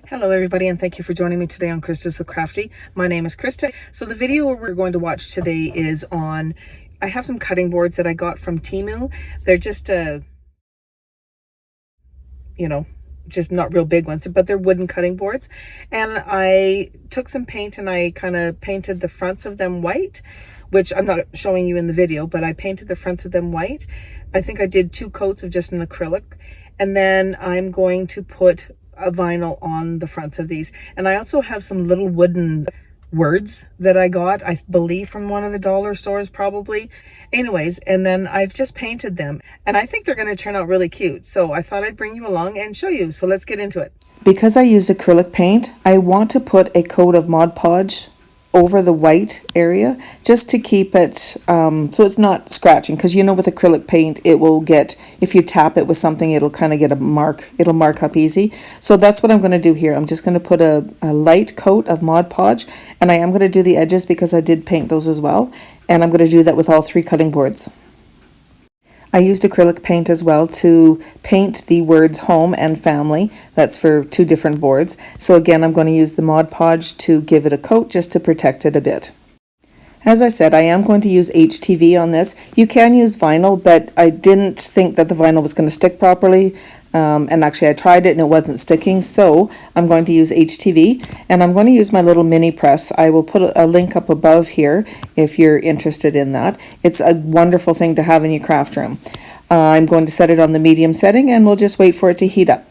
Hello everybody, and thank you for joining me today on Krista's so Crafty. My name is Krista. So the video we're going to watch today is on, I have some cutting boards that I got from Temu. They're just, just not real big ones, but they're wooden cutting boards. And I took some paint and I kind of painted the fronts of them white, which I'm not showing you in the video, but I painted the fronts of them white. I think I did 2 coats of just an acrylic. And then I'm going to put a vinyl on the fronts of these. And I also have some little wooden words that I got, I believe from one of the dollar stores probably. Anyways, and then I've just painted them and I think they're going to turn out really cute. So I thought I'd bring you along and show you. So let's get into it. Because I used acrylic paint, I want to put a coat of Mod Podge over the white area just to keep it so it's not scratching, because with acrylic paint it will get, if you tap it with something, it'll kind of get a mark, it'll mark up easy. So that's what I'm going to do here. I'm just going to put a light coat of Mod Podge, and I am going to do the edges because I did paint those as well, and I'm going to do that with all 3 cutting boards. I used acrylic paint as well to paint the words home and family. That's for 2 different boards. So again, I'm going to use the Mod Podge to give it a coat just to protect it a bit. As I said, I am going to use HTV on this. You can use vinyl, but I didn't think that the vinyl was going to stick properly. And actually I tried it and it wasn't sticking, so I'm going to use HTV, and I'm going to use my little mini press. I will put a link up above here if you're interested in that. It's a wonderful thing to have in your craft room. I'm going to set it on the medium setting and we'll just wait for it to heat up.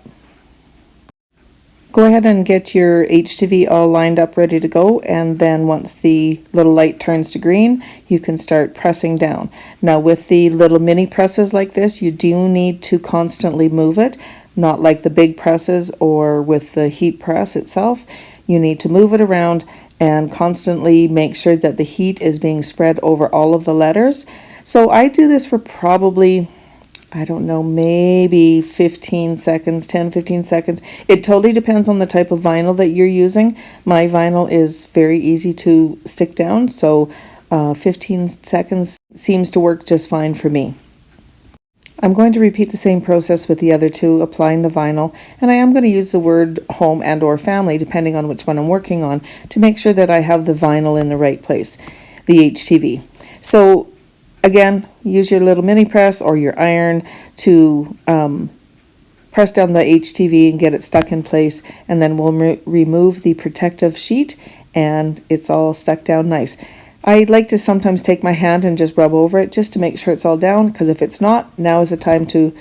Go ahead and get your HTV all lined up, ready to go, and then once the little light turns to green, you can start pressing down. Now with the little mini presses like this, you do need to constantly move it, not like the big presses or with the heat press itself. You need to move it around and constantly make sure that the heat is being spread over all of the letters. So I do this for probably, I don't know, maybe 15 seconds, 10, 15 seconds. It totally depends on the type of vinyl that you're using. My vinyl is very easy to stick down, so 15 seconds seems to work just fine for me. I'm going to repeat the same process with the other 2, applying the vinyl, and I am going to use the word home and or family, depending on which one I'm working on, to make sure that I have the vinyl in the right place, the HTV. So again, use your little mini press or your iron to press down the HTV and get it stuck in place, and then we'll remove the protective sheet and it's all stuck down nice. I like to sometimes take my hand and just rub over it just to make sure it's all down, because if it's not, now is the time to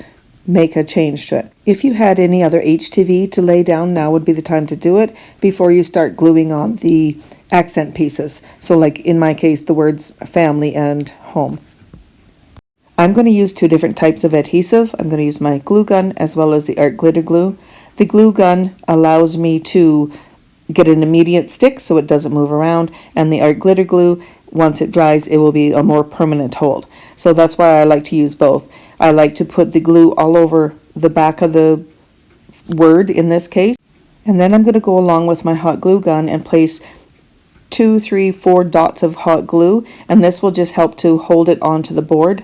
make a change to it. If you had any other HTV to lay down, now would be the time to do it before you start gluing on the accent pieces. So like in my case, the words family and home. I'm going to use 2 different types of adhesive. I'm going to use my glue gun as well as the art glitter glue. The glue gun allows me to get an immediate stick so it doesn't move around, and the art glitter glue, once it dries, it will be a more permanent hold. So that's why I like to use both. I like to put the glue all over the back of the word in this case, and then I'm going to go along with my hot glue gun and place 2, 3, 4 dots of hot glue, and this will just help to hold it onto the board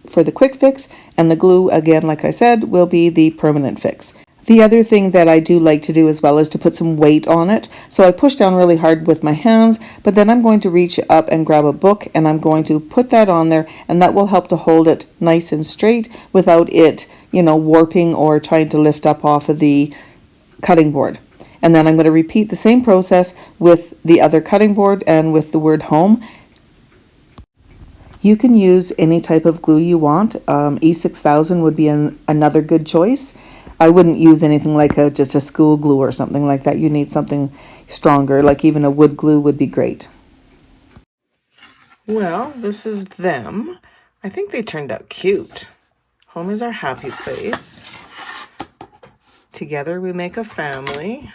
for the quick fix, and the glue, again, like I said, will be the permanent fix. The other thing that I do like to do as well is to put some weight on it. So I push down really hard with my hands, but then I'm going to reach up and grab a book, and I'm going to put that on there, and that will help to hold it nice and straight without it, warping or trying to lift up off of the cutting board. And then I'm going to repeat the same process with the other cutting board and with the word home. You can use any type of glue you want. E6000 would be another good choice. I wouldn't use anything like just a school glue or something like that. You need something stronger, like even a wood glue would be great. Well, this is them. I think they turned out cute. Home is our happy place. Together we make a family.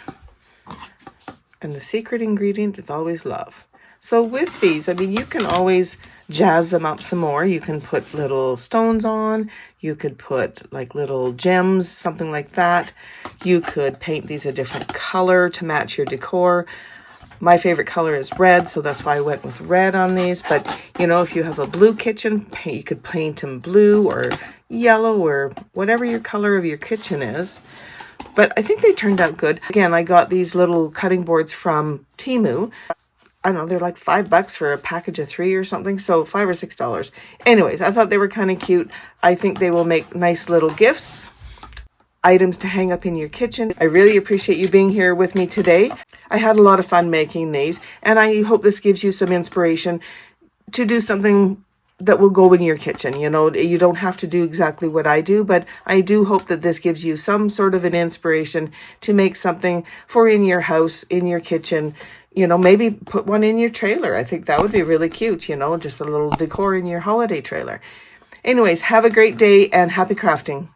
And the secret ingredient is always love. So with these, you can always jazz them up some more. You can put little stones on. You could put like little gems, something like that. You could paint these a different color to match your decor. My favorite color is red, so that's why I went with red on these. But, if you have a blue kitchen, you could paint them blue or yellow or whatever your color of your kitchen is. but I think they turned out good. Again, I got these little cutting boards from Temu. I don't know, they're like $5 for a package of 3 or something, so $5 or $6. Anyways, I thought they were kind of cute. I think they will make nice little gifts, items to hang up in your kitchen. I really appreciate you being here with me today. I had a lot of fun making these, and I hope this gives you some inspiration to do something that will go in your kitchen. You know, you don't have to do exactly what I do, but I do hope that this gives you some sort of an inspiration to make something for in your house, in your kitchen. You know, maybe put one in your trailer. I think that would be really cute, you know, just a little decor in your holiday trailer. Anyways, have a great day and happy crafting.